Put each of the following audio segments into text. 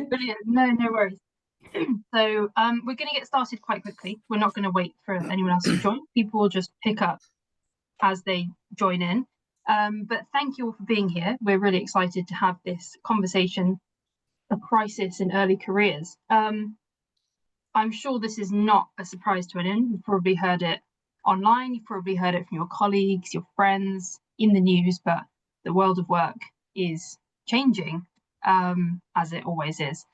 Brilliant. No worries. So we're going to get started quite quickly. We're not going to wait for anyone else to join. People will just pick up as they join in. But thank you all for being here. We're really excited to have this conversation, a crisis in early careers. I'm sure this is not a surprise to anyone. You've probably heard it online. You've probably heard it from your colleagues, your friends, in the news, but the world of work is changing, as it always is.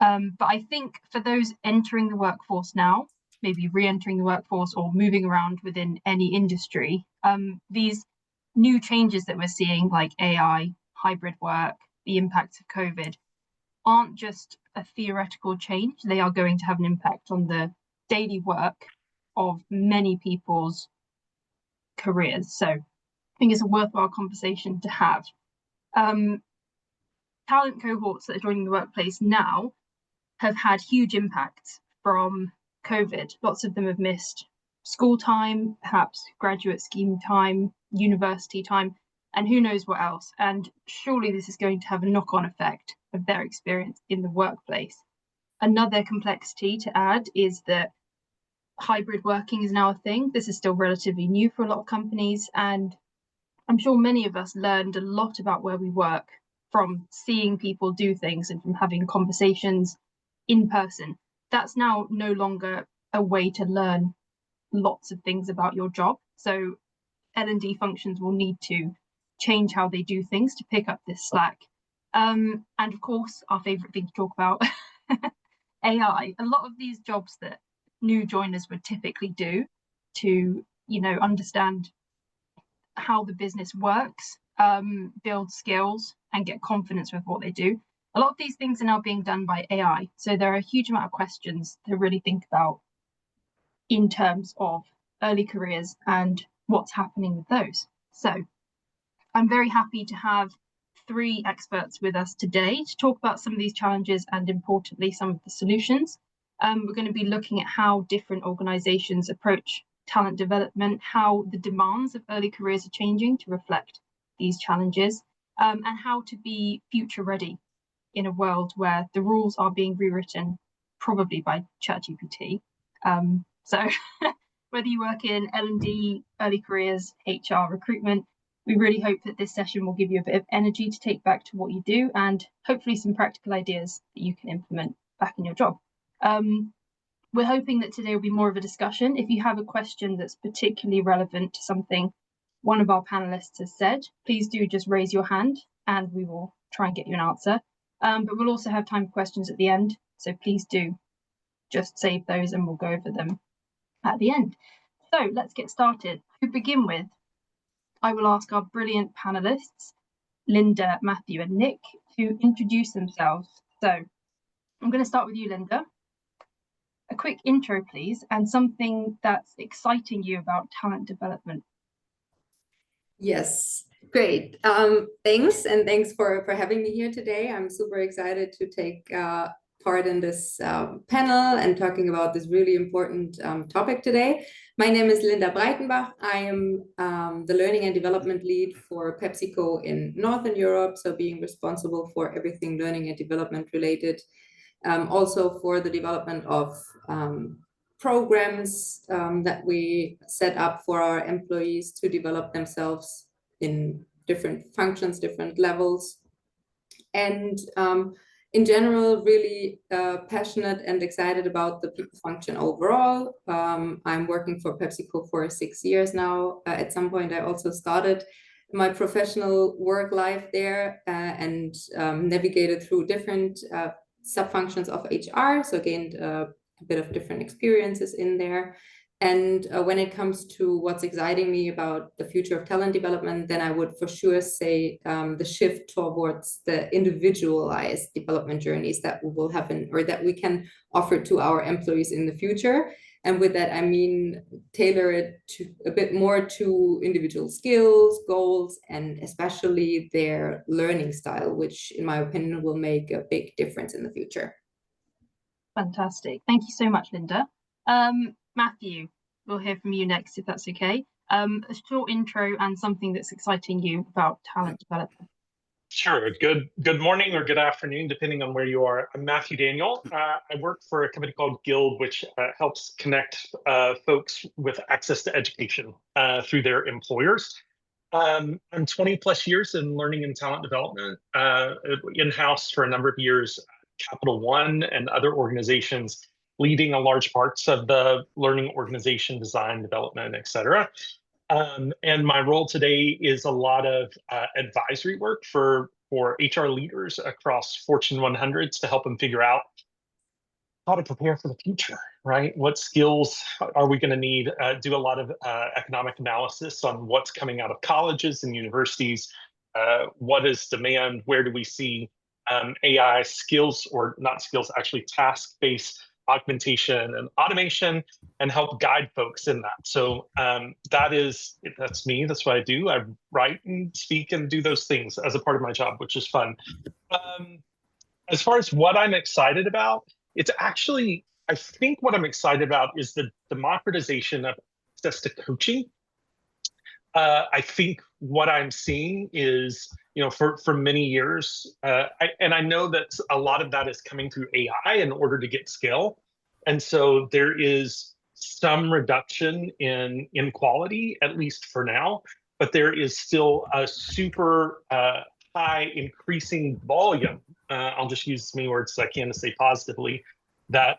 But I think for those entering the workforce now, maybe re-entering the workforce or moving around within any industry, these new changes that we're seeing, like AI, hybrid work, the impacts of COVID, aren't just a theoretical change. They are going to have an impact on the daily work of many people's careers. So I think it's a worthwhile conversation to have. Talent cohorts that are joining the workplace now have had huge impacts from COVID. Lots of them have missed school time, perhaps graduate scheme time, university time, and who knows what else. And surely this is going to have a knock-on effect of their experience in the workplace. Another complexity to add is that hybrid working is now a thing. This is still relatively new for a lot of companies, and I'm sure many of us learned a lot about where we work from seeing people do things and from having conversations in person. That's now no longer a way to learn lots of things about your job. So L&D functions will need to change how they do things to pick up this slack. And of course, our favorite thing to talk about, AI. A lot of these jobs that new joiners would typically do to, understand how the business works, build skills and get confidence with what they do. A lot of these things are now being done by AI. So there are a huge amount of questions to really think about in terms of early careers and what's happening with those. So I'm very happy to have 3 experts with us today to talk about some of these challenges and, importantly, some of the solutions. We're going to be looking at how different organizations approach talent development, how the demands of early careers are changing to reflect these challenges, and how to be future ready in a world where the rules are being rewritten, probably by ChatGPT. So whether you work in L&D, early careers, HR, recruitment, we really hope that this session will give you a bit of energy to take back to what you do and hopefully some practical ideas that you can implement back in your job. We're hoping that today will be more of a discussion. If you have a question that's particularly relevant to something one of our panelists has said, please do just raise your hand and we will try and get you an answer. But we'll also have time for questions at the end. So please do just save those and we'll go over them at the end. So let's get started. To begin with, I will ask our brilliant panelists, Linda, Matthew and Nick, to introduce themselves. So I'm going to start with you, Linda. A quick intro, please, and something that's exciting you about talent development. Yes, great. Thanks, and thanks for having me here today. I'm super excited to take part in this panel and talking about this really important topic today. My name is Linda Breitenbach. I am the Learning and Development Lead for PepsiCo in Northern Europe, so being responsible for everything learning and development related. Also for the development of programs that we set up for our employees to develop themselves in different functions, different levels. And in general, really passionate and excited about the people function overall. I'm working for PepsiCo for 6 years now. At some point, I also started my professional work life there and navigated through different sub-functions of HR, so gained a bit of different experiences in there. And when it comes to what's exciting me about the future of talent development, then I would for sure say the shift towards the individualized development journeys that we will have or that we can offer to our employees in the future. And with that, I mean, tailor it to a bit more to individual skills, goals, and especially their learning style, which in my opinion will make a big difference in the future. Fantastic. Thank you so much, Linda. Matthew, we'll hear from you next, if that's okay. A short intro and something that's exciting you about talent development. Sure. Good morning or good afternoon, depending on where you are. I'm Matthew Daniel. I work for a company called Guild, which helps connect folks with access to education through their employers. I'm 20 plus years in learning and talent development, in-house for a number of years, Capital One and other organizations, leading a large parts of the learning organization design, development, et cetera. And my role today is a lot of advisory work for HR leaders across Fortune 100s to help them figure out how to prepare for the future, right? What skills are we going to need? Do a lot of economic analysis on what's coming out of colleges and universities. What is demand? Where do we see AI skills, or not skills, actually task-based augmentation and automation, and help guide folks in that. So that's me. That's what I do. I write and speak and do those things as a part of my job, which is fun. As far as what I'm excited about, it's actually, I think what I'm excited about is the democratization of access to coaching. I think what I'm seeing is, for many years, and I know that a lot of that is coming through AI in order to get scale. And so there is some reduction in inequality, at least for now, but there is still a super high increasing volume. I'll just use as many words as I can to say positively, that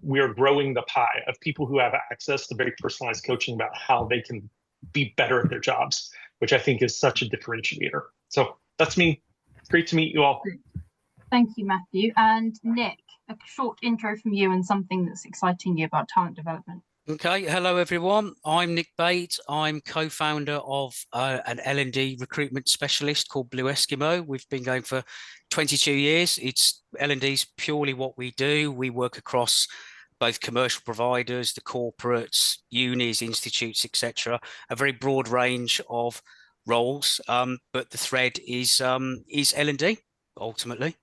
we are growing the pie of people who have access to very personalized coaching about how they can be better at their jobs, which I think is such a differentiator. So that's me. Great to meet you all. Thank you, Matthew. And Nick, a short intro from you and something that's exciting you about talent development. Okay, hello everyone. I'm Nick Bate. I'm co-founder of an L&D recruitment specialist called Blue Eskimo. We've been going for 22 years. L&D's purely what we do. We work across both commercial providers, the corporates, unis, institutes, etc. A very broad range of roles, but the thread is L&D ultimately.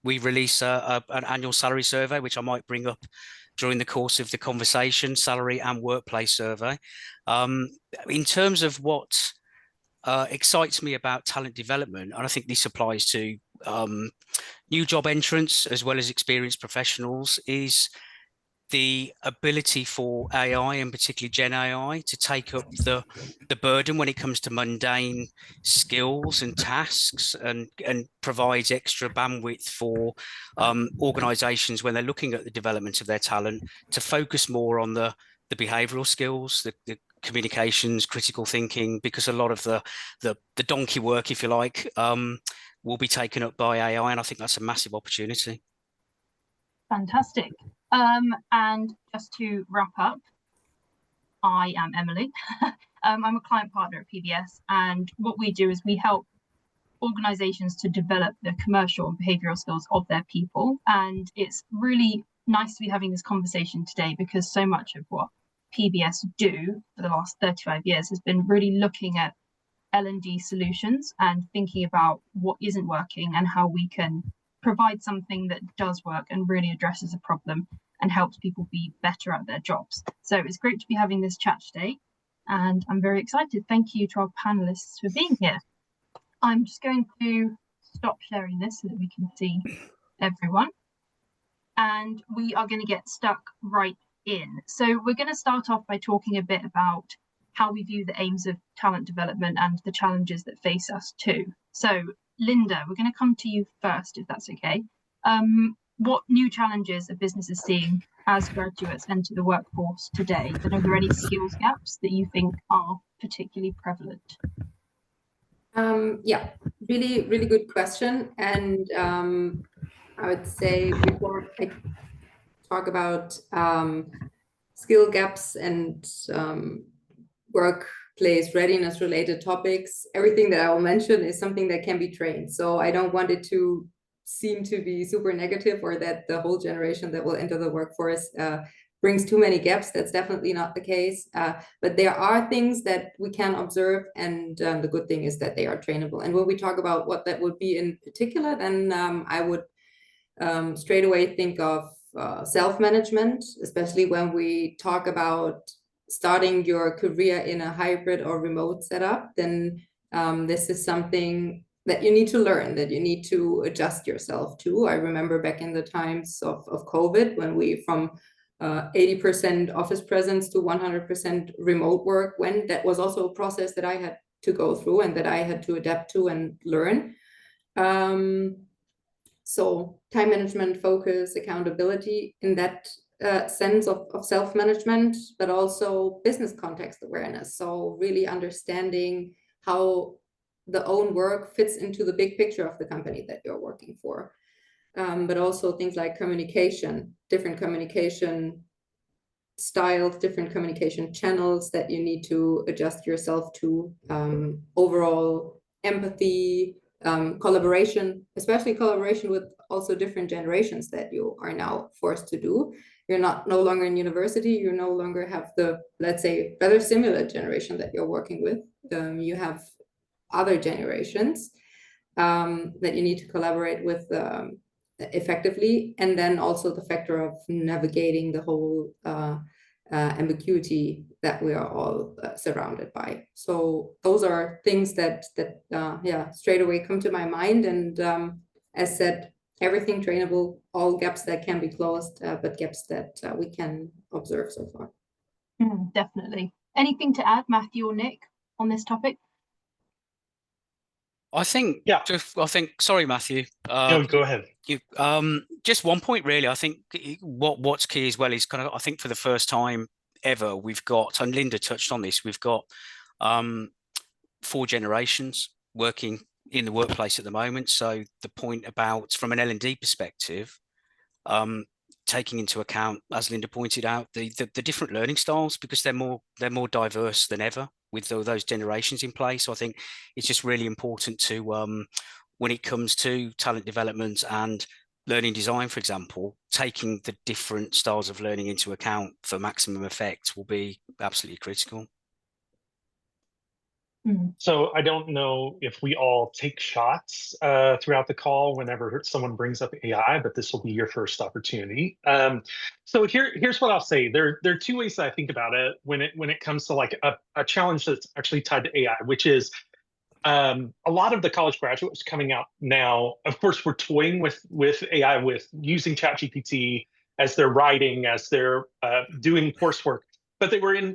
We release an annual salary survey, which I might bring up during the course of the conversation, salary and workplace survey. In terms of what excites me about talent development, and I think this applies to new job entrants as well as experienced professionals, is the ability for AI, and particularly Gen AI, to take up the burden when it comes to mundane skills and tasks, and provides extra bandwidth for organizations when they're looking at the development of their talent to focus more on the behavioral skills, the communications, critical thinking, because a lot of the donkey work, if you like, will be taken up by AI, and I think that's a massive opportunity. Fantastic. And just to wrap up, I am Emilie. I'm a client partner at PBS, and what we do is we help organizations to develop the commercial and behavioral skills of their people. And it's really nice to be having this conversation today, because so much of what PBS do for the last 35 years has been really looking at L&D solutions and thinking about what isn't working and how we can provide something that does work and really addresses a problem and helps people be better at their jobs. So it's great to be having this chat today, and I'm very excited. Thank you to our panelists for being here. I'm just going to stop sharing this so that we can see everyone. And we are going to get stuck right in. So we're going to start off by talking a bit about how we view the aims of talent development and the challenges that face us too. So Linda, we're going to come to you first, if that's okay. What new challenges are businesses seeing as graduates enter the workforce today? And are there any skills gaps that you think are particularly prevalent? Yeah, really good question. And I would say, before I talk about skill gaps and workplace readiness related topics, everything that I will mention is something that can be trained. So I don't want it to seem to be super negative, or that the whole generation that will enter the workforce brings too many gaps. That's definitely not the case. But there are things that we can observe, and the good thing is that they are trainable. And when we talk about what that would be in particular, then I would straight away think of self-management, especially when we talk about starting your career in a hybrid or remote setup. Then this is something that you need to learn, that you need to adjust yourself to. I remember back in the times of COVID, when we from 80% office presence to 100% remote work, when that was also a process that I had to go through and that I had to adapt to and learn. So time management, focus, accountability in that sense of self-management, but also business context awareness. So really understanding how the own work fits into the big picture of the company that you're working for. But also things like communication, different communication styles, different communication channels that you need to adjust yourself to, overall empathy, collaboration, especially collaboration with also different generations that you are now forced to do. You're no longer in university, you no longer have the, let's say, rather similar generation that you're working with. You have other generations that you need to collaborate with effectively, and then also the factor of navigating the whole ambiguity that we are all surrounded by. So those are things that yeah, straight away come to my mind. And as said, everything trainable, all gaps that can be closed, but gaps that we can observe so far. Definitely. Anything to add, Matthew or Nick, on this topic? I think, Yeah. Sorry, Matthew. No, go ahead. Just one point, really. I think what's key as well is kind of, I think for the first time ever, we've got, and Linda touched on this, we've got 4 generations working in the workplace at the moment. So the point about, from an L&D perspective, taking into account, as Linda pointed out, the different learning styles, because they're more diverse than ever with those generations in place. So I think it's just really important to, when it comes to talent development and learning design, for example, taking the different styles of learning into account for maximum effect will be absolutely critical. So I don't know if we all take shots throughout the call whenever someone brings up AI, but this will be your first opportunity. So here's what I'll say. There are 2 ways that I think about it when it comes to like a challenge that's actually tied to AI, which is a lot of the college graduates coming out now, of course, we're toying with AI, with using ChatGPT as they're writing, as they're doing coursework. But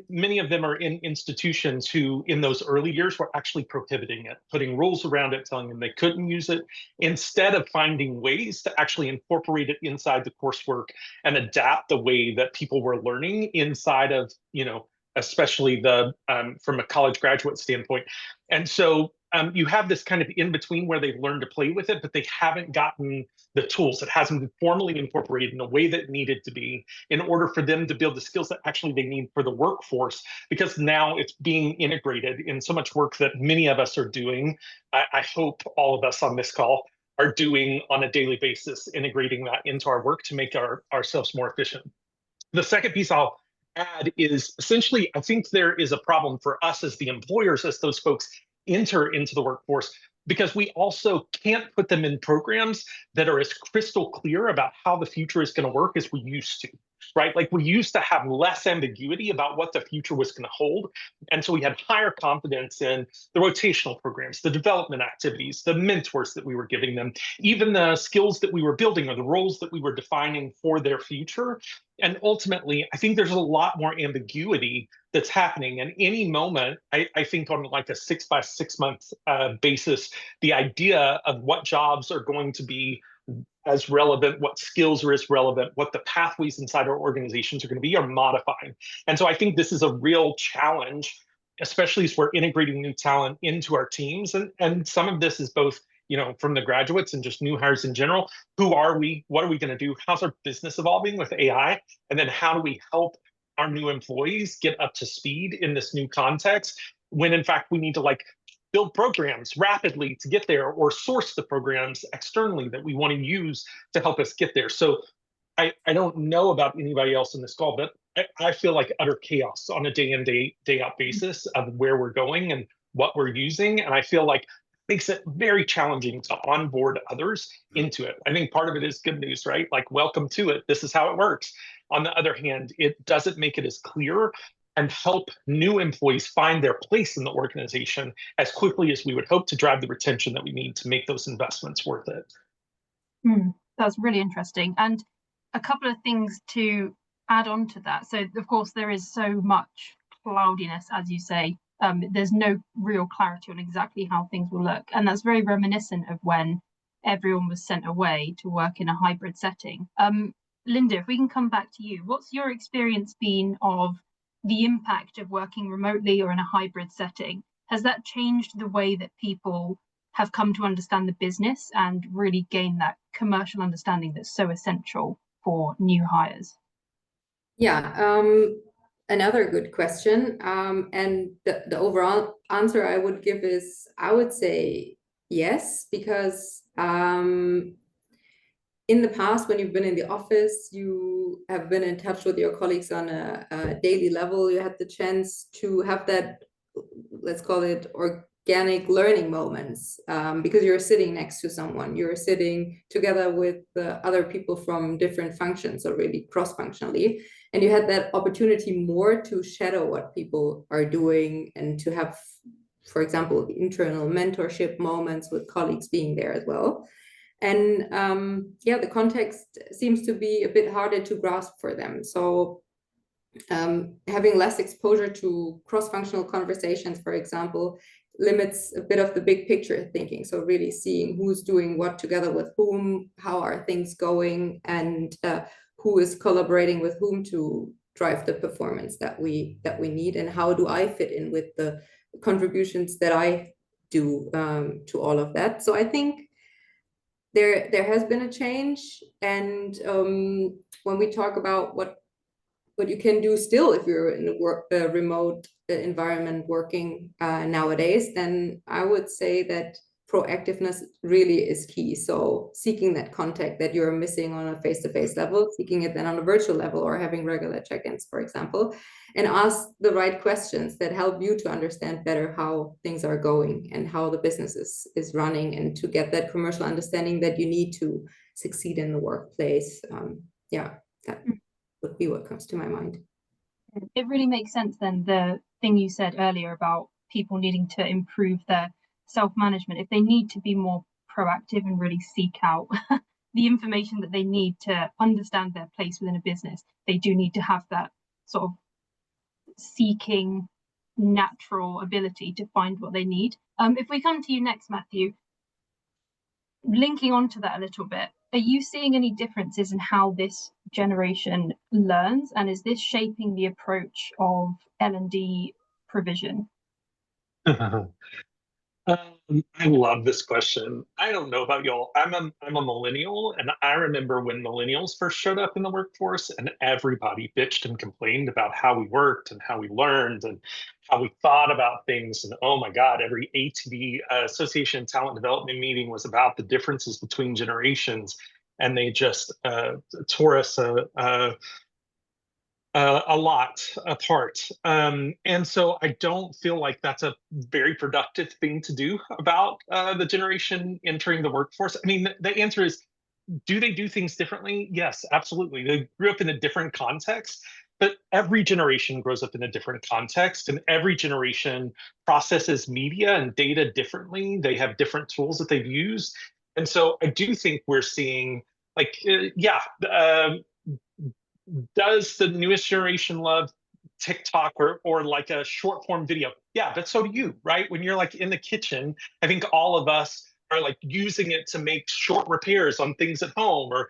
many of them are in institutions who, in those early years, were actually prohibiting it, putting rules around it, telling them they couldn't use it, instead of finding ways to actually incorporate it inside the coursework and adapt the way that people were learning inside of, especially from a college graduate standpoint. And so you have this kind of in between where they've learned to play with it, but they haven't gotten the tools. It hasn't been formally incorporated in a way that it needed to be in order for them to build the skills that actually they need for the workforce, because now it's being integrated in so much work that many of us are doing. I hope all of us on this call are doing on a daily basis, integrating that into our work to make ourselves more efficient. The second piece I'll add is essentially, I think there is a problem for us as the employers, as those folks enter into the workforce, because we also can't put them in programs that are as crystal clear about how the future is going to work as we used to, right? Like we used to have less ambiguity about what the future was going to hold. And so we had higher confidence in the rotational programs, the development activities, the mentors that we were giving them, even the skills that we were building or the roles that we were defining for their future. And ultimately, I think there's a lot more ambiguity that's happening. And any moment, I think on like a 6 by 6 month basis, the idea of what jobs are going to be as relevant, what skills are as relevant, what the pathways inside our organizations are going to be, are modifying. And so I think this is a real challenge, especially as we're integrating new talent into our teams. And some of this is both, from the graduates and just new hires in general. Who are we? What are we going to do? How's our business evolving with AI? And then how do we help our new employees get up to speed in this new context, when in fact we need to build programs rapidly to get there, or source the programs externally that we want to use to help us get there. So I don't know about anybody else in this call, but I feel like utter chaos on a day in, day out basis of where we're going and what we're using. And I feel like it makes it very challenging to onboard others into it. I think part of it is good news, right? Like, welcome to it. This is how it works. On the other hand, it doesn't make it as clear and help new employees find their place in the organization as quickly as we would hope to drive the retention that we need to make those investments worth it. That's really interesting. And a couple of things to add on to that. So, of course, there is so much cloudiness, as you say. There's no real clarity on exactly how things will look. And that's very reminiscent of when everyone was sent away to work in a hybrid setting. Linda, if we can come back to you, what's your experience been of the impact of working remotely or in a hybrid setting? Has that changed the way that people have come to understand the business and really gain that commercial understanding that's so essential for new hires? Yeah, another good question. And the overall answer I would give is, I would say yes, because in the past, when you've been in the office, you have been in touch with your colleagues on a daily level. You had the chance to have that, let's call it organic learning moments, because you're sitting next to someone, you're sitting together with other people from different functions, or really cross-functionally, and you had that opportunity more to shadow what people are doing and to have, for example, internal mentorship moments with colleagues being there as well. And yeah, the context seems to be a bit harder to grasp for them. So having less exposure to cross-functional conversations, for example, limits a bit of the big picture thinking. So really seeing who's doing what together with whom, how are things going, and who is collaborating with whom to drive the performance that we need, and how do I fit in with the contributions that I do to all of that. So I think there has been a change, and when we talk about what you can do still if you're in a remote environment working nowadays, then I would say that proactiveness really is key. So seeking that contact that you're missing on a face-to-face level, seeking it then on a virtual level, or having regular check-ins, for example, and ask the right questions that help you to understand better how things are going and how the business is running, and to get that commercial understanding that you need to succeed in the workplace. Yeah, that would be what comes to my mind. It really makes sense then, the thing you said earlier about people needing to improve their self-management. If they need to be more proactive and really seek out the information that they need to understand their place within a business, they do need to have that sort of seeking natural ability to find what they need. If we come to you next, Matthew, linking onto that a little bit, are you seeing any differences in how this generation learns, and is this shaping the approach of L&D provision? I love this question. I don't know about y'all. I'm a millennial, and I remember when millennials first showed up in the workforce, and everybody bitched and complained about how we worked and how we learned and how we thought about things. And oh my God, every ATD, Association of Talent Development meeting was about the differences between generations, and they just tore us a lot apart. And so I don't feel like that's a very productive thing to do about the generation entering the workforce. I mean, the answer is, do they do things differently? Yes, absolutely. They grew up in a different context, but every generation grows up in a different context, and every generation processes media and data differently. They have different tools that they've used. And so I do think we're seeing, like, does the newest generation love TikTok or like a short form video? Yeah, but so do you, right? When you're like in the kitchen, I think all of us are like using it to make short repairs on things at home, or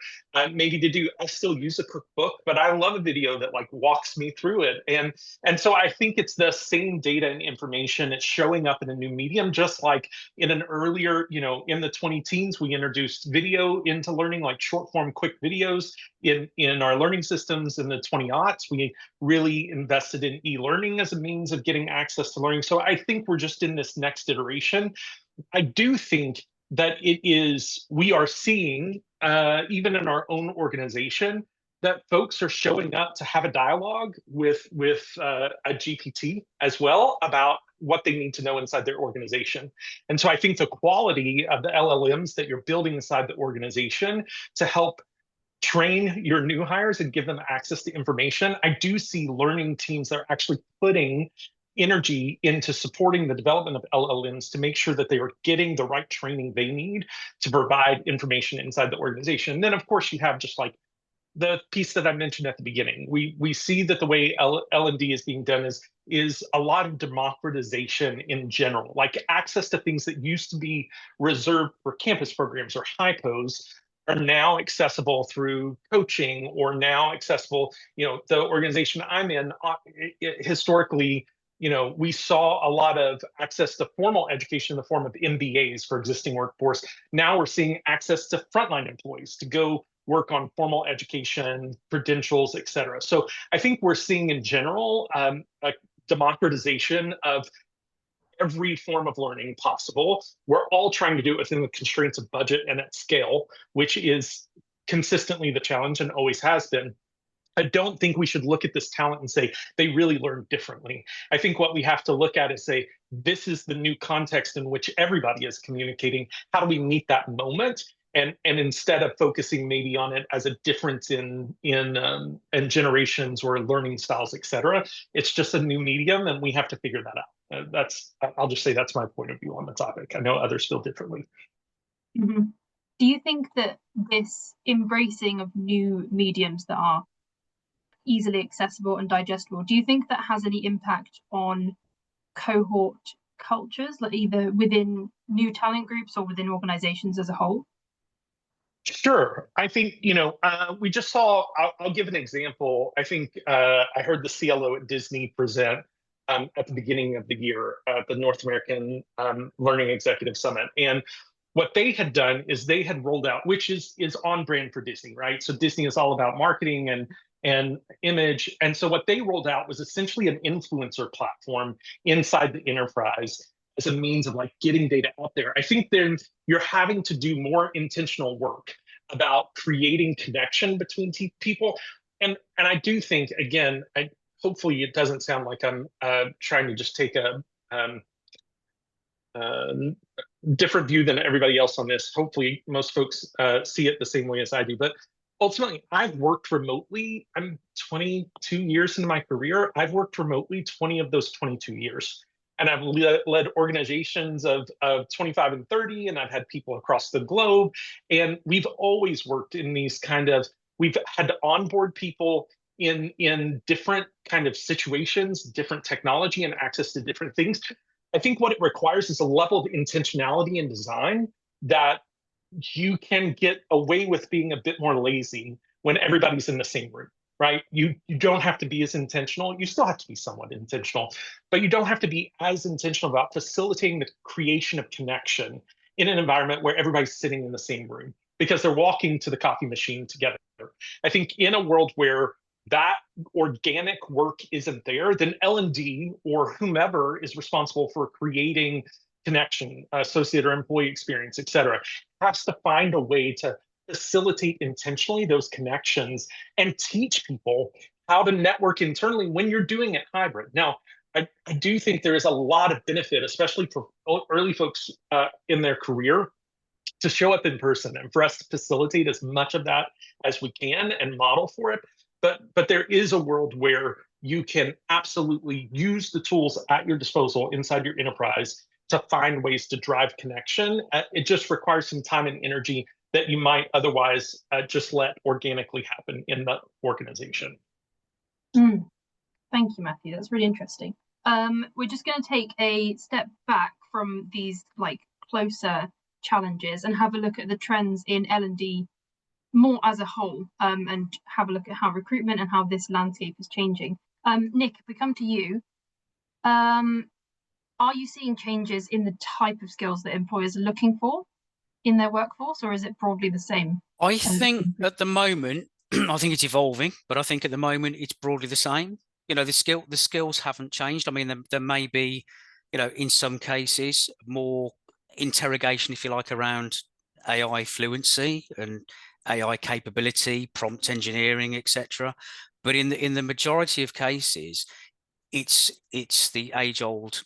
maybe to do, I still use a cookbook, but I love a video that like walks me through it. And so I think it's the same data and information. It's showing up in a new medium, just like in an earlier, in the 20 teens, we introduced video into learning, like short form, quick videos in our learning systems. In the 20-aughts, we really invested in e-learning as a means of getting access to learning. So I think we're just in this next iteration. I do think that we are seeing, even in our own organization, that folks are showing up to have a dialogue with a GPT as well about what they need to know inside their organization. And so I think the quality of the LLMs that you're building inside the organization to help train your new hires and give them access to information. I do see learning teams that are actually putting energy into supporting the development of LLMs to make sure that they are getting the right training they need to provide information inside the organization. And then, of course, you have just like the piece that I mentioned at the beginning. We see that the way L&D is being done is a lot of democratization in general, like access to things that used to be reserved for campus programs or hypos are now accessible through coaching, or now accessible, the organization I'm in, historically, we saw a lot of access to formal education in the form of MBAs for existing workforce. Now we're seeing access to frontline employees to go work on formal education, credentials, et cetera. So I think we're seeing in general a democratization of every form of learning possible. We're all trying to do it within the constraints of budget and at scale, which is consistently the challenge and always has been. I don't think we should look at this talent and say they really learn differently. I think what we have to look at is say, this is the new context in which everybody is communicating. How do we meet that moment? And instead of focusing maybe on it as a difference in generations or learning styles, et cetera, it's just a new medium, and we have to figure that out. I'll just say that's my point of view on the topic. I know others feel differently. Mm-hmm. Do you think that this embracing of new mediums that are easily accessible and digestible, do you think that has any impact on cohort cultures, like either within new talent groups or within organizations as a whole? Sure. I think, we just saw, I'll give an example. I think I heard the CLO at Disney present at the beginning of the year at the North American Learning Executive Summit. And what they had done is they had rolled out, which is on brand for Disney, right? So Disney is all about marketing and image. And so what they rolled out was essentially an influencer platform inside the enterprise as a means of like getting data out there. I think then you're having to do more intentional work about creating connection between people. And I do think, again, hopefully it doesn't sound like I'm trying to just take a different view than everybody else on this. Hopefully most folks see it the same way as I do. But ultimately, I've worked remotely. I'm 22 years into my career. I've worked remotely 20 of those 22 years. And I've led organizations of 25 and 30, and I've had people across the globe. And we've always worked in these we've had to onboard people in different kind of situations, different technology and access to different things. I think what it requires is a level of intentionality and design that you can get away with being a bit more lazy when everybody's in the same room, right? You don't have to be as intentional. You still have to be somewhat intentional, but you don't have to be as intentional about facilitating the creation of connection in an environment where everybody's sitting in the same room because they're walking to the coffee machine together. I think in a world where that organic work isn't there, then L&D or whomever is responsible for creating connection, associate or employee experience, et cetera, has to find a way to facilitate intentionally those connections and teach people how to network internally when you're doing it hybrid. Now, I do think there is a lot of benefit, especially for early folks in their career, to show up in person and for us to facilitate as much of that as we can and model for it. But there is a world where you can absolutely use the tools at your disposal inside your enterprise to find ways to drive connection. It just requires some time and energy that you might otherwise just let organically happen in the organization. Thank you, Matthew. That's really interesting. We're just going to take a step back from these closer challenges and have a look at the trends in L&D more as a whole, and have a look at how recruitment and how this landscape is changing. Nick, if we come to you, are you seeing changes in the type of skills that employers are looking for in their workforce, or is it broadly the same? I think at the moment, I think it's evolving, but I think at the moment it's broadly the same. The skills haven't changed. I mean, there may be, in some cases, more interrogation, if you like, around AI fluency and AI capability, prompt engineering, etc. But in the majority of cases, it's the age-old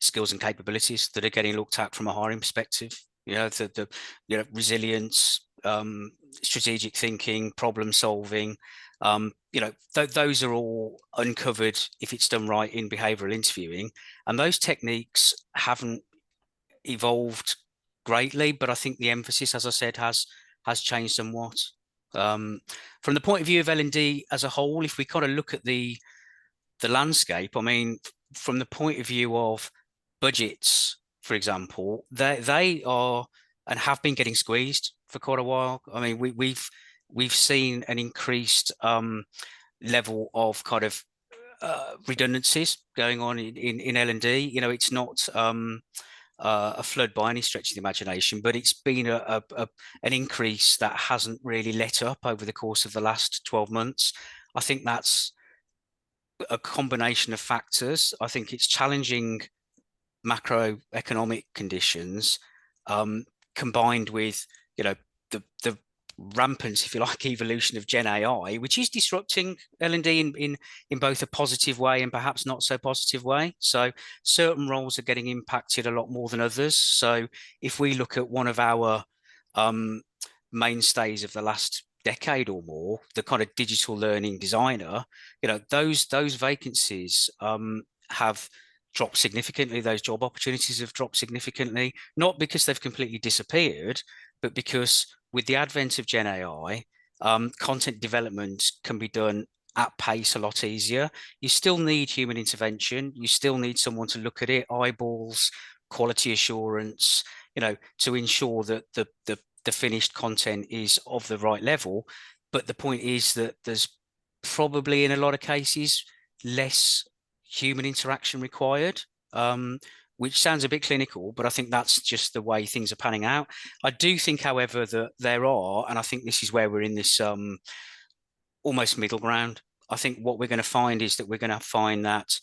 skills and capabilities that are getting looked at from a hiring perspective. The resilience, strategic thinking, problem solving. Those are all uncovered if it's done right in behavioral interviewing, and those techniques haven't evolved greatly, but I think the emphasis, as I said, has changed somewhat. From the point of view of L&D as a whole, if we kind of look at the landscape, I mean, from the point of view of budgets, for example, they are and have been getting squeezed for quite a while. I mean, we've seen an increased level of kind of redundancies going on in L&D. It's not a flood by any stretch of the imagination, but it's been an increase that hasn't really let up over the course of the last 12 months. I think that's a combination of factors. I think it's challenging macroeconomic conditions combined with the rampant, if you like, evolution of Gen AI, which is disrupting L&D in both a positive way and perhaps not so positive way. So certain roles are getting impacted a lot more than others. So if we look at one of our mainstays of the last decade or more, the kind of digital learning designer, those vacancies have dropped significantly. Those job opportunities have dropped significantly, not because they've completely disappeared, but because with the advent of Gen AI, content development can be done at pace a lot easier. You still need human intervention. You still need someone to look at it, eyeballs, quality assurance, to ensure that the finished content is of the right level. But the point is that there's probably in a lot of cases less human interaction required, which sounds a bit clinical, but I think that's just the way things are panning out. I do think, however, that there are, and I think this is where we're in this almost middle ground. I think what we're going to find is that we're going to find that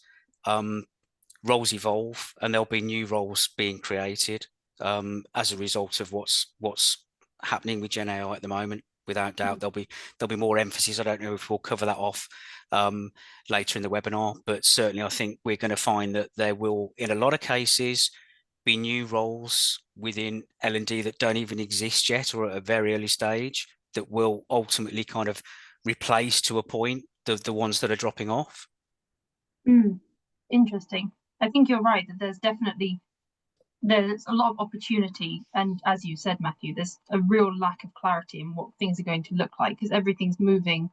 roles evolve and there'll be new roles being created as a result of what's happening with Gen AI at the moment. Without doubt, there'll be more emphasis. I don't know if we'll cover that off later in the webinar, but certainly I think we're going to find that there will, in a lot of cases, be new roles within L&D that don't even exist yet or at a very early stage that will ultimately kind of replace, to a point, the ones that are dropping off. Interesting. I think you're right that there's a lot of opportunity, and as you said, Matthew, there's a real lack of clarity in what things are going to look like because everything's moving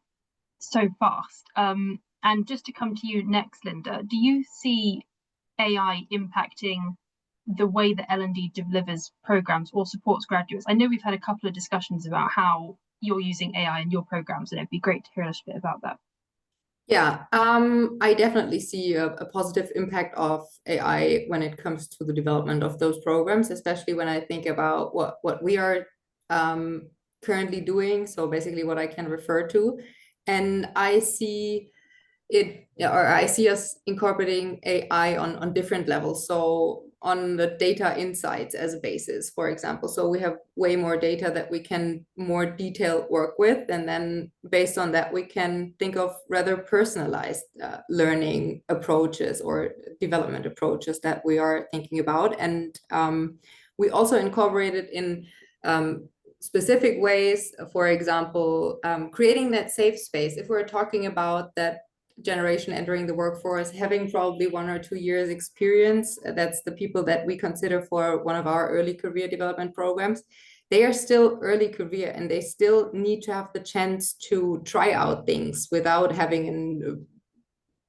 so fast. And just to come to you next, Linda, do you see AI impacting the way that L&D delivers programs or supports graduates? I know we've had a couple of discussions about how you're using AI in your programs, and it'd be great to hear a little bit about that. Yeah, I definitely see a positive impact of AI when it comes to the development of those programs, especially when I think about what we are currently doing. So basically what I can refer to. And I see I see us incorporating AI on different levels. So on the data insights as a basis, for example. So we have way more data that we can more detailed work with. And then based on that, we can think of rather personalized learning approaches or development approaches that we are thinking about. And we also incorporated in specific ways, for example, creating that safe space. If we're talking about that generation entering the workforce, having probably 1 or 2 years experience, that's the people that we consider for one of our early career development programs. They are still early career and they still need to have the chance to try out things without having a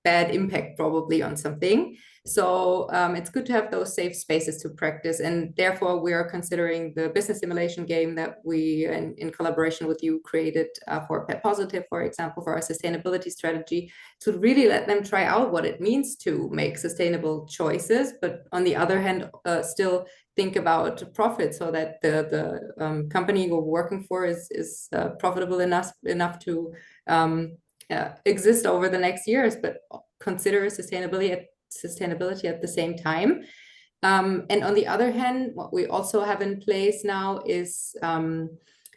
bad impact probably on something. So it's good to have those safe spaces to practice, and therefore we are considering the business simulation game that we, in collaboration with you, created for Pet Positive, for example, for our sustainability strategy, to really let them try out what it means to make sustainable choices, but on the other hand, still think about profit, so that the company you're working for is profitable enough to exist over the next years, but consider sustainability at the same time. And on the other hand, what we also have in place now is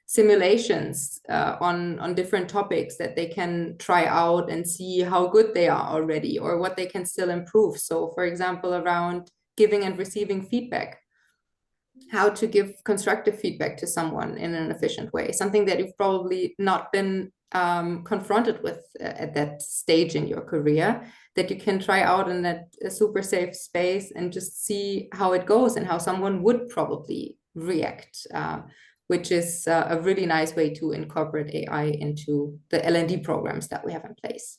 simulations on different topics that they can try out and see how good they are already or what they can still improve. So for example, around giving and receiving feedback. how to give constructive feedback to someone in an efficient way, something that you've probably not been confronted with at that stage in your career, that you can try out in that super safe space and just see how it goes and how someone would probably react, which is a really nice way to incorporate AI into the L&D programs that we have in place.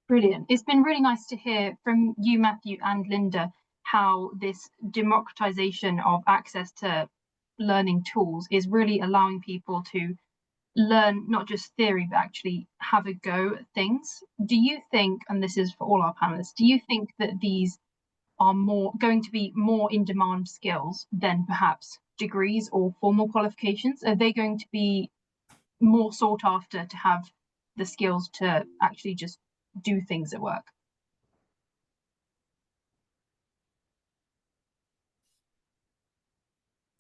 Brilliant. It's been really nice to hear from you, Matthew and Linda, how this democratization of access to learning tools is really allowing people to learn not just theory, but actually have a go at things. Do you think, and this is for all our panelists, do you think that these are going to be more in-demand skills than perhaps degrees or formal qualifications? Are they going to be more sought after to have the skills to actually just do things at work?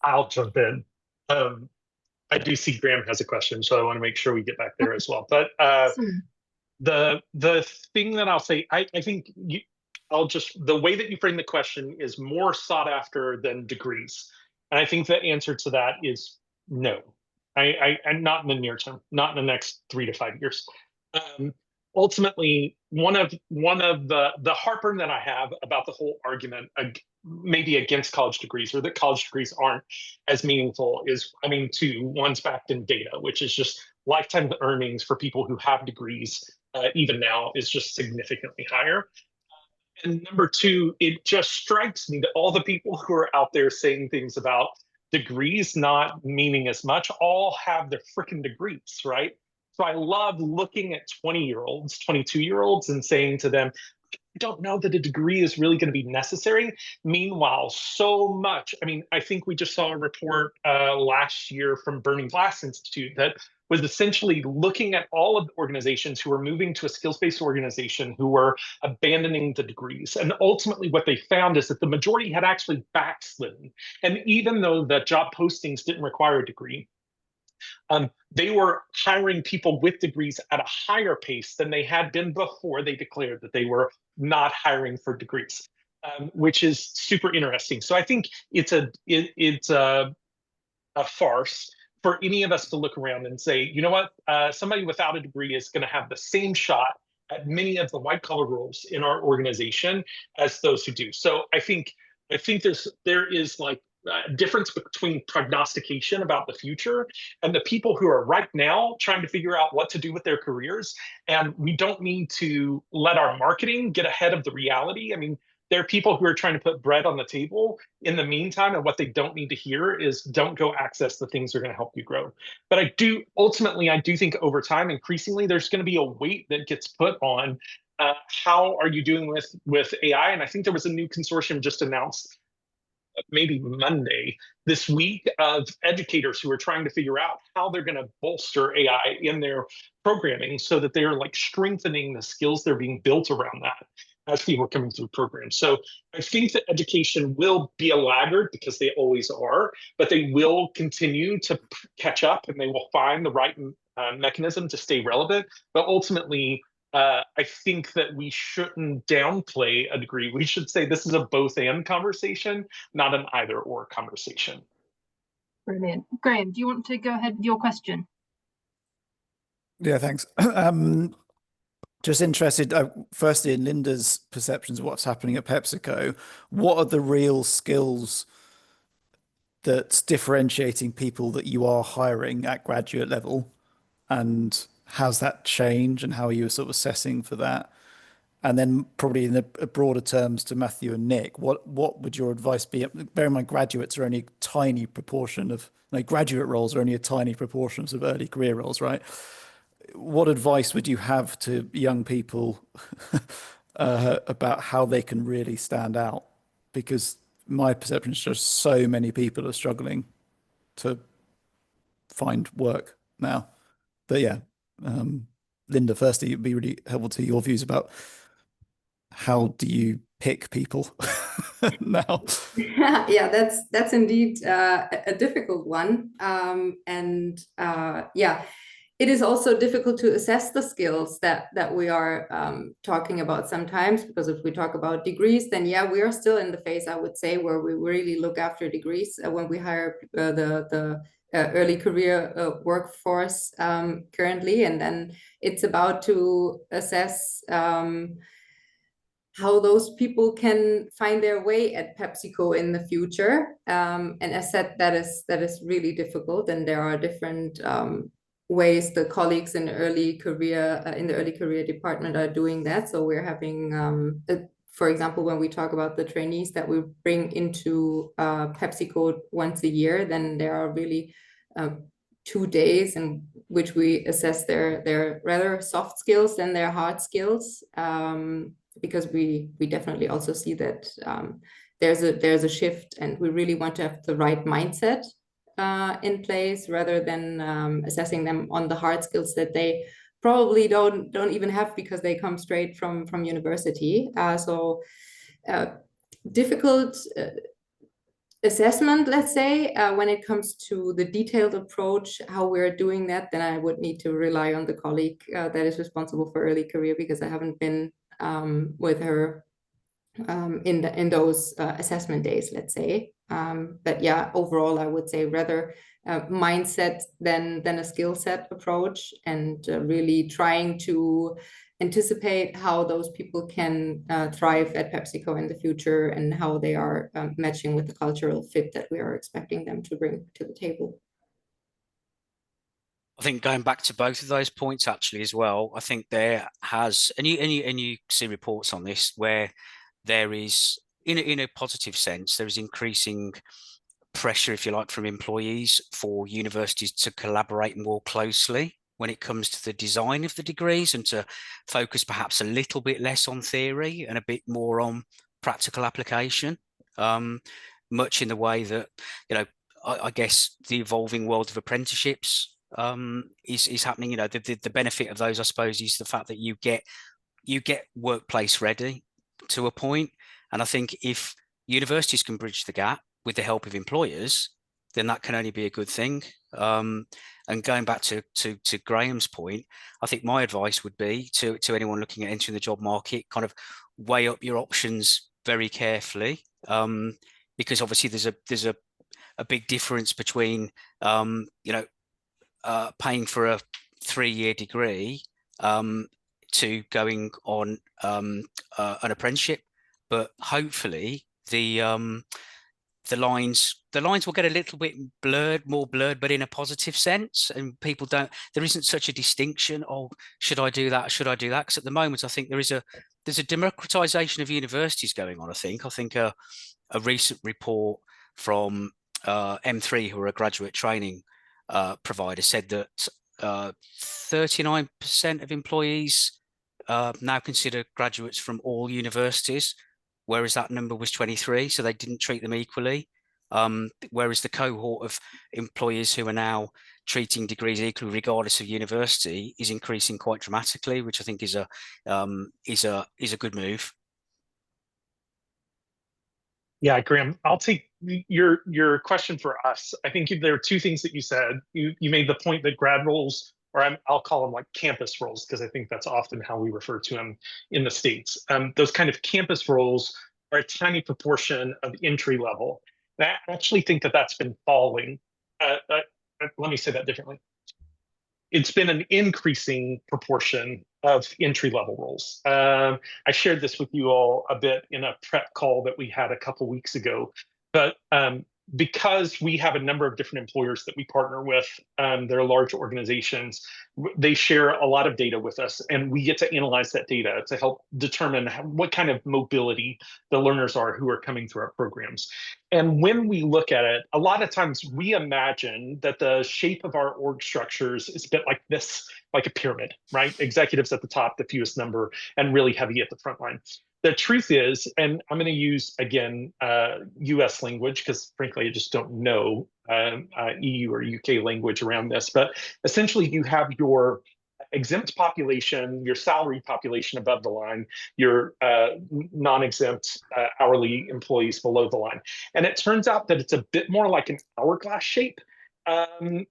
I'll jump in. I do see Graham has a question, so I want to make sure we get back there as well. But the thing that I'll say, I think the way that you frame the question is more sought after than degrees. And I think the answer to that is no. I'm not in the near term, not in the next 3 to 5 years. Ultimately, one of the heartburn that I have about the whole argument, maybe against college degrees, or that college degrees aren't as meaningful, is, I mean, one's backed in data, which is just lifetime earnings for people who have degrees, even now, is just significantly higher. And number two, it just strikes me that all the people who are out there saying things about degrees not meaning as much all have their freaking degrees, right? So I love looking at 20-year-olds, 22-year-olds and saying to them, I don't know that a degree is really going to be necessary. Meanwhile, so much, I mean, I think we just saw a report last year from Burning Glass Institute that was essentially looking at all of the organizations who were moving to a skills-based organization who were abandoning the degrees. And ultimately what they found is that the majority had actually backslidden. And even though the job postings didn't require a degree, they were hiring people with degrees at a higher pace than they had been before they declared that they were not hiring for degrees, which is super interesting. So I think it's a farce for any of us to look around and say, you know what, somebody without a degree is going to have the same shot at many of the white collar roles in our organization as those who do. So I think there is like a difference between prognostication about the future and the people who are right now trying to figure out what to do with their careers. And we don't need to let our marketing get ahead of the reality. I mean, there are people who are trying to put bread on the table in the meantime, and what they don't need to hear is don't go access the things that are going to help you grow. But I do think over time, increasingly, there's going to be a weight that gets put on how are you doing with AI? And I think there was a new consortium just announced maybe Monday this week of educators who are trying to figure out how they're going to bolster AI in their programming so that they're like strengthening the skills that are being built around that as people are coming through programs. So I think that education will be a laggard because they always are, but they will continue to catch up and they will find the right mechanism to stay relevant. But ultimately, I think that we shouldn't downplay a degree. We should say this is a both and conversation, not an either or conversation. Brilliant. Graham, do you want to go ahead with your question? Yeah, thanks. Just interested, firstly, in Linda's perceptions of what's happening at PepsiCo. What are the real skills that's differentiating people that you are hiring at graduate level? And how's that changed and how are you sort of assessing for that? And then probably in the broader terms to Matthew and Nick, what would your advice be? Bear in mind, graduates are only a tiny proportion of, like, graduate roles are only a tiny proportion of early career roles, right? What advice would you have to young people about how they can really stand out? Because my perception is just so many people are struggling to find work now. But yeah, Linda, firstly, it'd be really helpful to your views about how do you pick people now? Yeah, that's indeed a difficult one. Yeah, it is also difficult to assess the skills that we are talking about sometimes, because if we talk about degrees, then yeah, we are still in the phase, I would say, where we really look after degrees when we hire the early career workforce currently, and then it's about to assess how those people can find their way at PepsiCo in the future. And as said, that is really difficult, and there are different ways the colleagues in early career in the early career department are doing that. So we're having, for example, when we talk about the trainees that we bring into PepsiCo once a year, then there are really 2 days in which we assess their rather soft skills than their hard skills, because we definitely also see that there's a shift, and we really want to have the right mindset in place, rather than assessing them on the hard skills that they probably don't even have because they come straight from university. So difficult assessment, let's say. When it comes to the detailed approach, how we're doing that, then I would need to rely on the colleague that is responsible for early career, because I haven't been with her in those assessment days, let's say. But yeah, overall, I would say rather mindset than a skill set approach, and really trying to anticipate how those people can thrive at PepsiCo in the future, and how they are matching with the cultural fit that we are expecting them to bring to the table. I think going back to both of those points actually as well, I think there has, and you see reports on this where there is, in a positive sense, there is increasing pressure, if you like, from employees for universities to collaborate more closely when it comes to the design of the degrees, and to focus perhaps a little bit less on theory and a bit more on practical application, much in the way that, you know, I guess the evolving world of apprenticeships is happening. You know, the benefit of those, I suppose, is the fact that you get workplace ready to a point. And I think if universities can bridge the gap with the help of employers, then that can only be a good thing. And going back to Graham's point, I think my advice would be to anyone looking at entering the job market, kind of weigh up your options very carefully, because obviously there's a big difference between paying for a 3-year degree to going on an apprenticeship. But hopefully the lines will get a little bit more blurred, but in a positive sense, and people there isn't such a distinction. Oh, should I do that? Should I do that? Because at the moment, I think there's a democratization of universities going on. I think a recent report from M3, who are a graduate training provider, said that 39% of employees now consider graduates from all universities, whereas that number was 23, so they didn't treat them equally. Whereas the cohort of employers who are now treating degrees equally regardless of university is increasing quite dramatically, which I think is a good move. Yeah, Graham, I'll take your question for us. I think there are two things that you said. You made the point that grad roles, or I'll call them like campus roles, because I think that's often how we refer to them in the States. Those kind of campus roles are a tiny proportion of entry level. And I actually think that that's been falling. Let me say that differently. It's been an increasing proportion of entry-level roles. I shared this with you all a bit in a prep call that we had a couple weeks ago, but because we have a number of different employers that we partner with, they're large organizations, they share a lot of data with us, and we get to analyze that data to help determine what kind of mobility the learners are who are coming through our programs. And when we look at it, a lot of times we imagine that the shape of our org structures is a bit like this, like a pyramid, right? Executives at the top, the fewest number, and really heavy at the front line. The truth is, and I'm going to use, again, US language, because frankly, I just don't know EU or UK language around this, but essentially you have your exempt population, your salary population above the line, your non-exempt hourly employees below the line. And it turns out that it's a bit more like an hourglass shape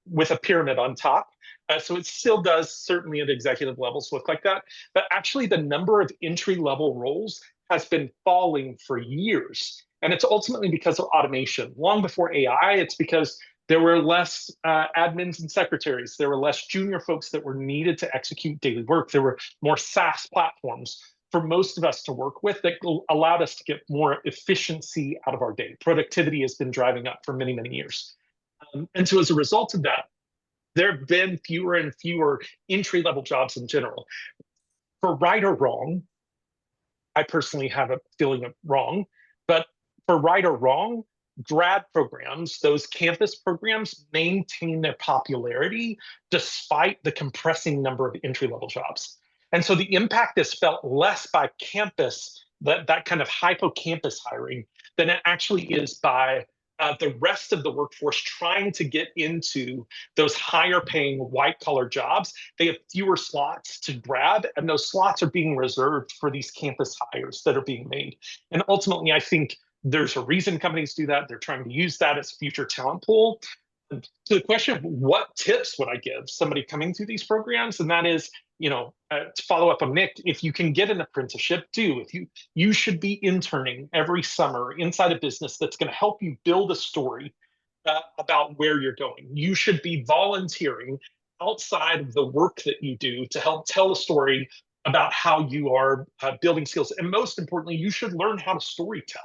with a pyramid on top. So it still does, certainly at executive levels, look like that. But actually, the number of entry-level roles has been falling for years. And it's ultimately because of automation. Long before AI, it's because there were less admins and secretaries. There were less junior folks that were needed to execute daily work. There were more SaaS platforms for most of us to work with that allowed us to get more efficiency out of our day. Productivity has been driving up for many, many years. And so as a result of that, there have been fewer and fewer entry-level jobs in general. For right or wrong, I personally have a feeling of wrong, but for right or wrong, grad programs, those campus programs, maintain their popularity despite the compressing number of entry-level jobs. And so the impact is felt less by campus, that kind of hippocampus hiring, than it actually is by the rest of the workforce trying to get into those higher paying white collar jobs. They have fewer slots to grab, and those slots are being reserved for these campus hires that are being made. And ultimately, I think there's a reason companies do that. They're trying to use that as a future talent pool. And to the question of what tips would I give somebody coming through these programs, and that is, to follow up on Nick, if you can get an apprenticeship, do. If you should be interning every summer inside a business that's going to help you build a story about where you're going. You should be volunteering outside of the work that you do to help tell a story about how you are building skills. And most importantly, you should learn how to story tell.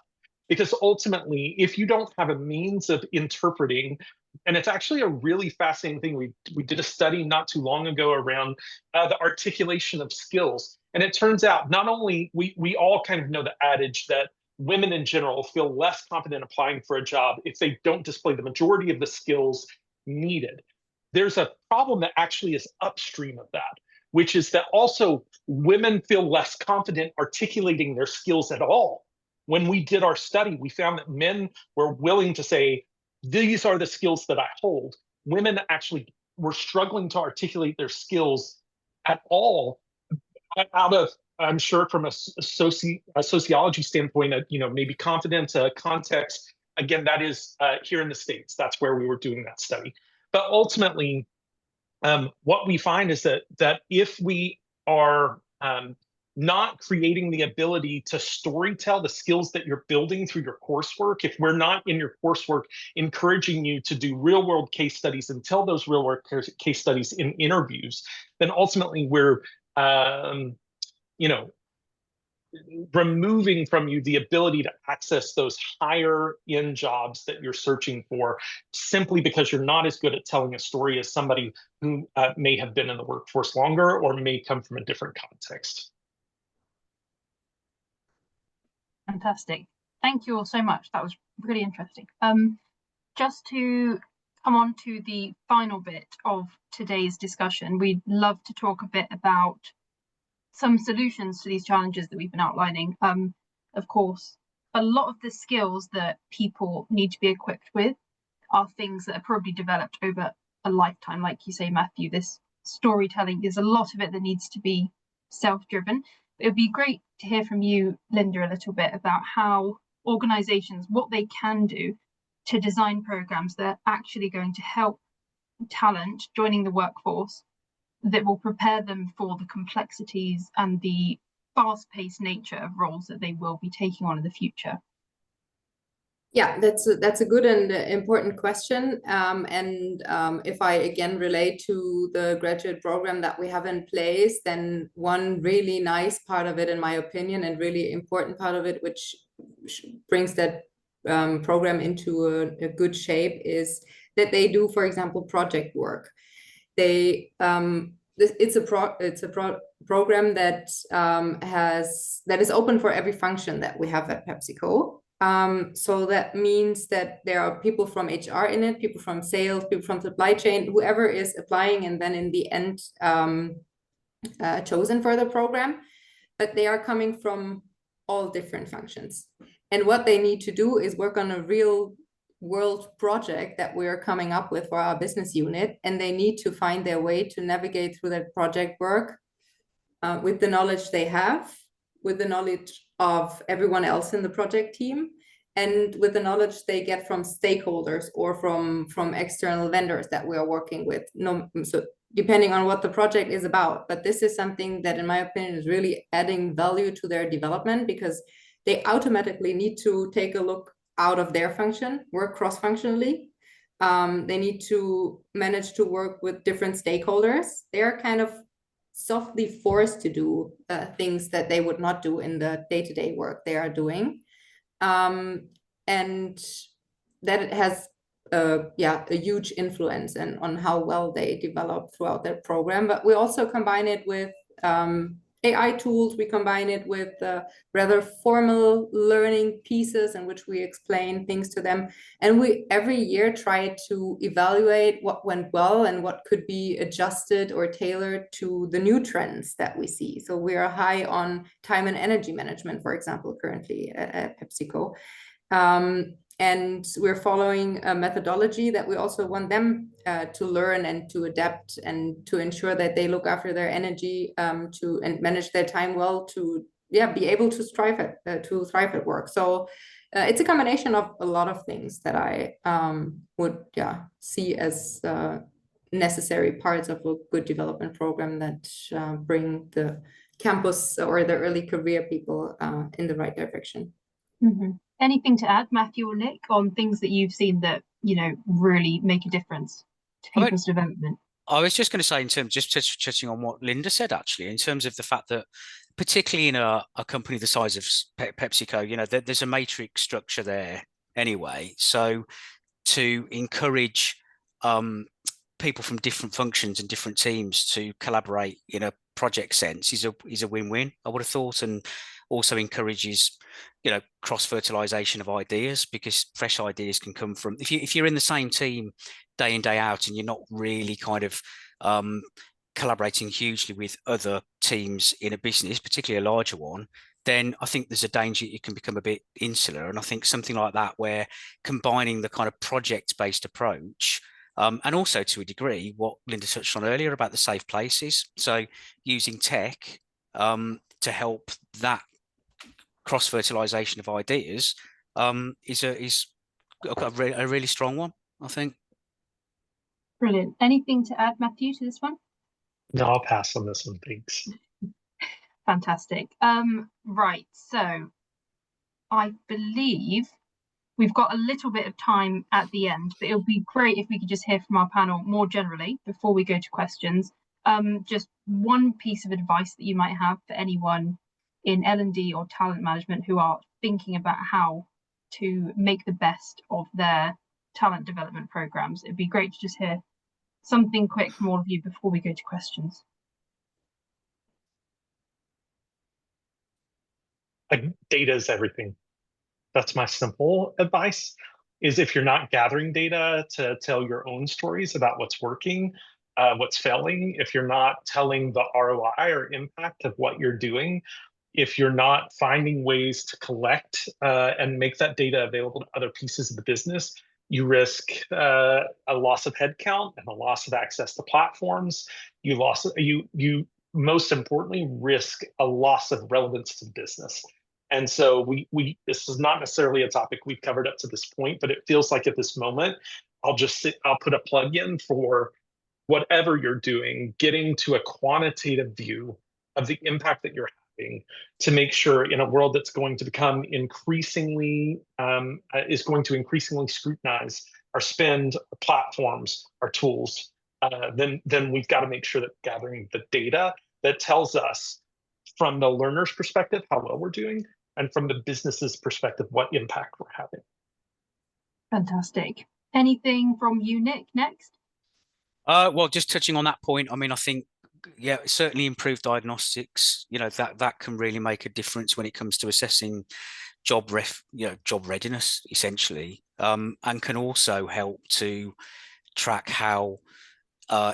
Because ultimately, if you don't have a means of interpreting, and it's actually a really fascinating thing. We did a study not too long ago around the articulation of skills. And it turns out not only we all kind of know the adage that women in general feel less confident applying for a job if they don't display the majority of the skills needed. There's a problem that actually is upstream of that, which is that also women feel less confident articulating their skills at all. When we did our study, we found that men were willing to say, these are the skills that I hold. Women actually were struggling to articulate their skills at all, out of, I'm sure from a sociology standpoint, maybe confidence, context. Again, that is here in the States. That's where we were doing that study. But ultimately, what we find is that if we are not creating the ability to storytell the skills that you're building through your coursework, if we're not in your coursework encouraging you to do real world case studies and tell those real world case studies in interviews, then ultimately we're, removing from you the ability to access those higher end jobs that you're searching for, simply because you're not as good at telling a story as somebody who may have been in the workforce longer or may come from a different context. Fantastic. Thank you all so much. That was really interesting. Just to come on to the final bit of today's discussion, we'd love to talk a bit about some solutions to these challenges that we've been outlining. Of course, a lot of the skills that people need to be equipped with are things that are probably developed over a lifetime. Like you say, Matthew, this storytelling, there's a lot of it that needs to be self-driven. It would be great to hear from you, Linda, a little bit about how organizations, what they can do to design programs that are actually going to help talent joining the workforce, that will prepare them for the complexities and the fast-paced nature of roles that they will be taking on in the future. Yeah, that's a good and important question. If I again relate to the graduate program that we have in place, then one really nice part of it, in my opinion, and really important part of it, which brings that program into a good shape, is that they do, for example, project work. It's a program that is open for every function that we have at PepsiCo. So that means that there are people from HR in it, people from sales, people from supply chain, whoever is applying and then in the end chosen for the program. But they are coming from all different functions. And what they need to do is work on a real world project that we're coming up with for our business unit. And they need to find their way to navigate through that project work with the knowledge they have, with the knowledge of everyone else in the project team, and with the knowledge they get from stakeholders or from external vendors that we are working with. So depending on what the project is about. But this is something that, in my opinion, is really adding value to their development, because they automatically need to take a look out of their function, work cross-functionally. They need to manage to work with different stakeholders. They are kind of softly forced to do things that they would not do in the day-to-day work they are doing. And that it has a huge influence on how well they develop throughout their program. But we also combine it with AI tools. We combine it with rather formal learning pieces in which we explain things to them. And we every year try to evaluate what went well and what could be adjusted or tailored to the new trends that we see. So we are high on time and energy management, for example, currently at PepsiCo. And we're following a methodology that we also want them to learn and to adapt, and to ensure that they look after their energy and manage their time well, to be able to thrive at work. So it's a combination of a lot of things that I would see as necessary parts of a good development program that bring the campus or the early career people in the right direction. Mm-hmm. Anything to add, Matthew or Nick, on things that you've seen that, you know, really make a difference to people's development? I was just going to say, in terms, just touching on what Linda said, actually, in terms of the fact that, particularly in a company the size of PepsiCo, you know, there's a matrix structure there anyway. So to encourage people from different functions and different teams to collaborate in a project sense is a win-win, I would have thought, and also encourages, you know, cross-fertilization of ideas, because fresh ideas can come from, if you're in the same team day in, day out, and you're not really kind of collaborating hugely with other teams in a business, particularly a larger one, then I think there's a danger it can become a bit insular. And I think something like that, where combining the kind of project-based approach, and also to a degree what Linda touched on earlier about the safe places, so using tech to help that cross-fertilization of ideas is a really strong one, I think. Brilliant. Anything to add, Matthew, to this one? No, I'll pass on this one, thanks. Fantastic. Right, so I believe we've got a little bit of time at the end, but it would be great if we could just hear from our panel more generally before we go to questions. Just one piece of advice that you might have for anyone in L&D or talent management who are thinking about how to make the best of their talent development programs. It'd be great to just hear something quick from all of you before we go to questions. Data is everything. That's my simple advice, is if you're not gathering data to tell your own stories about what's working, what's failing, if you're not telling the ROI or impact of what you're doing, if you're not finding ways to collect and make that data available to other pieces of the business, you risk a loss of headcount and a loss of access to platforms. You most importantly risk a loss of relevance to the business. And so this is not necessarily a topic we've covered up to this point, but it feels like at this moment, I'll put a plug in for whatever you're doing, getting to a quantitative view of the impact that you're having, to make sure, in a world that's going to become increasingly scrutinize our spend, our platforms, our tools, then we've got to make sure that gathering the data that tells us, from the learner's perspective, how well we're doing, and from the business's perspective, what impact we're having. Fantastic. Anything from you, Nick, next? Well, just touching on that point, I mean, I think, yeah, certainly improved diagnostics, you know, that can really make a difference when it comes to assessing job readiness, essentially, and can also help to track how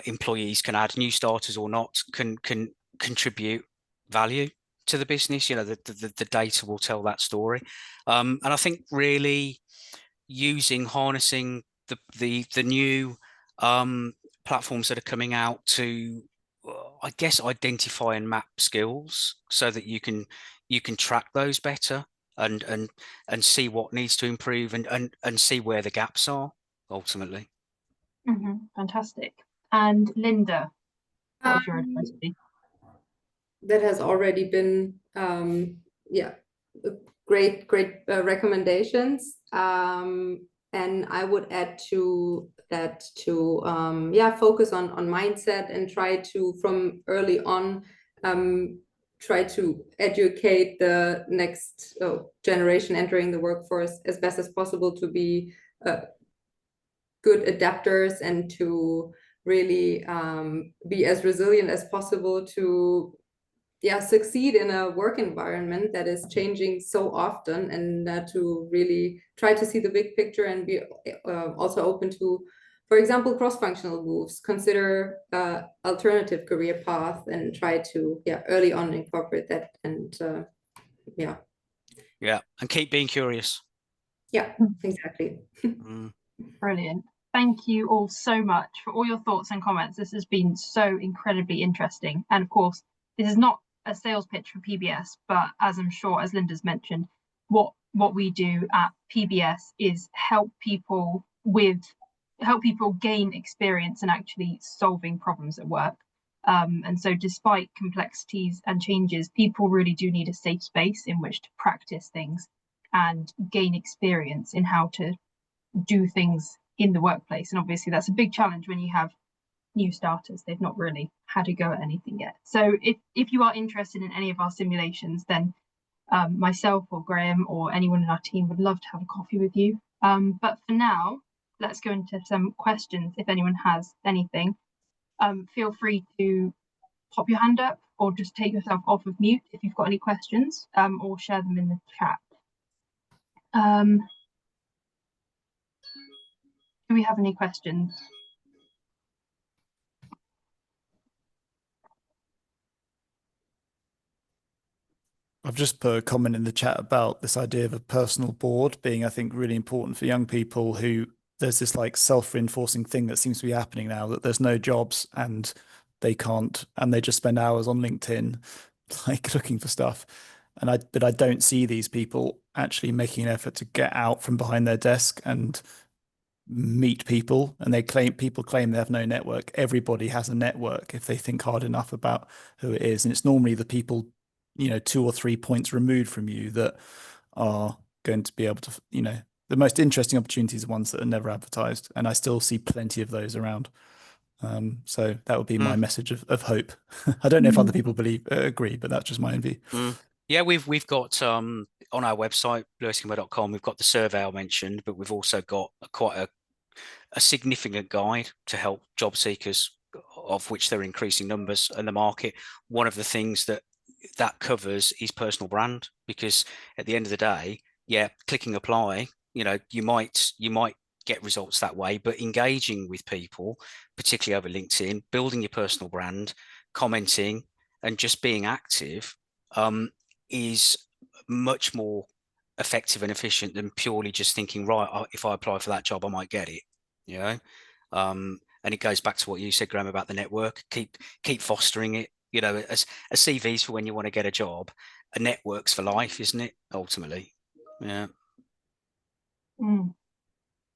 employees can add, new starters or not, can contribute value to the business. You know, the data will tell that story, and I think really harnessing the new platforms that are coming out to, I guess, identify and map skills so that you can track those better and see what needs to improve and see where the gaps are ultimately. Fantastic. And Linda, What would your advice be? That has already been great recommendations, and I would add to that focus on mindset and try to from early on try to educate the next generation entering the workforce as best as possible to be good adapters and to really be as resilient as possible to succeed in a work environment that is changing so often, and to really try to see the big picture and be also open to, for example, cross-functional moves, consider alternative career path, and try to early on incorporate that, and and keep being curious. Exactly. Brilliant. Thank you all so much for all your thoughts and comments. This has been so incredibly interesting. And of course, this is not a sales pitch for PBS, but as I'm sure, as Linda's mentioned, what we do at PBS is help people gain experience in actually solving problems at work. And so despite complexities and changes, people really do need a safe space in which to practice things and gain experience in how to do things in the workplace. And obviously that's a big challenge when you have new starters. They've not really had a go at anything yet. So if you are interested in any of our simulations, then myself or Graham or anyone in our team would love to have a coffee with you. But for now, let's go into some questions. If anyone has anything, feel free to pop your hand up or just take yourself off of mute if you've got any questions, or share them in the chat. Do we have any questions? I've just put a comment in the chat about this idea of a personal board being, I think, really important for young people who there's this like self-reinforcing thing that seems to be happening now, that there's no jobs and they can't, and they just spend hours on LinkedIn like looking for stuff. But I don't see these people actually making an effort to get out from behind their desk and meet people. And people claim they have no network. Everybody has a network if they think hard enough about who it is. And it's normally the people, 2 or 3 points removed from you that are going to be able to, the most interesting opportunities are ones that are never advertised. And I still see plenty of those around. So that would be my message of hope. I don't know if other people agree, but that's just my own view. Yeah, we've got on our website, blueeskimo.com, we've got the survey I mentioned, but we've also got quite a significant guide to help job seekers, of which there are increasing numbers in the market. One of the things that covers is personal brand, because at the end of the day, clicking apply, you might get results that way, but engaging with people, particularly over LinkedIn, building your personal brand, commenting, and just being active is much more effective and efficient than purely just thinking, right, if I apply for that job, I might get it. And it goes back to what you said, Graham, about the network. Keep fostering it. As a CV's for when you want to get a job, a network's for life, isn't it? Ultimately, yeah.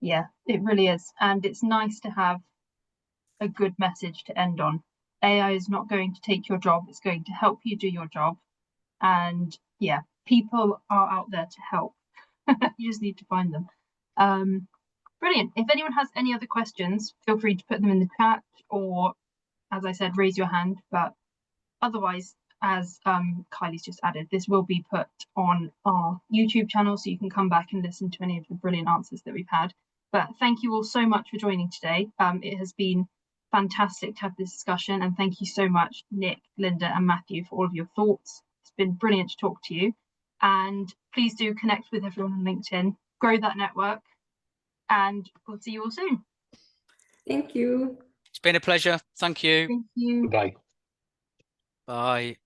Yeah, it really is, and it's nice to have a good message to end on. AI is not going to take your job; it's going to help you do your job. And people are out there to help. You just need to find them. Brilliant. If anyone has any other questions, feel free to put them in the chat, or, as I said, raise your hand. But otherwise, as Kylie's just added, this will be put on our YouTube channel, so you can come back and listen to any of the brilliant answers that we've had. But thank you all so much for joining today. It has been fantastic to have this discussion, and thank you so much, Nick, Linda, and Matthew, for all of your thoughts. It's been brilliant to talk to you, and please do connect with everyone on LinkedIn, grow that network, and we'll see you all soon. Thank you. It's been a pleasure. Thank you. Thank you. Bye. Bye.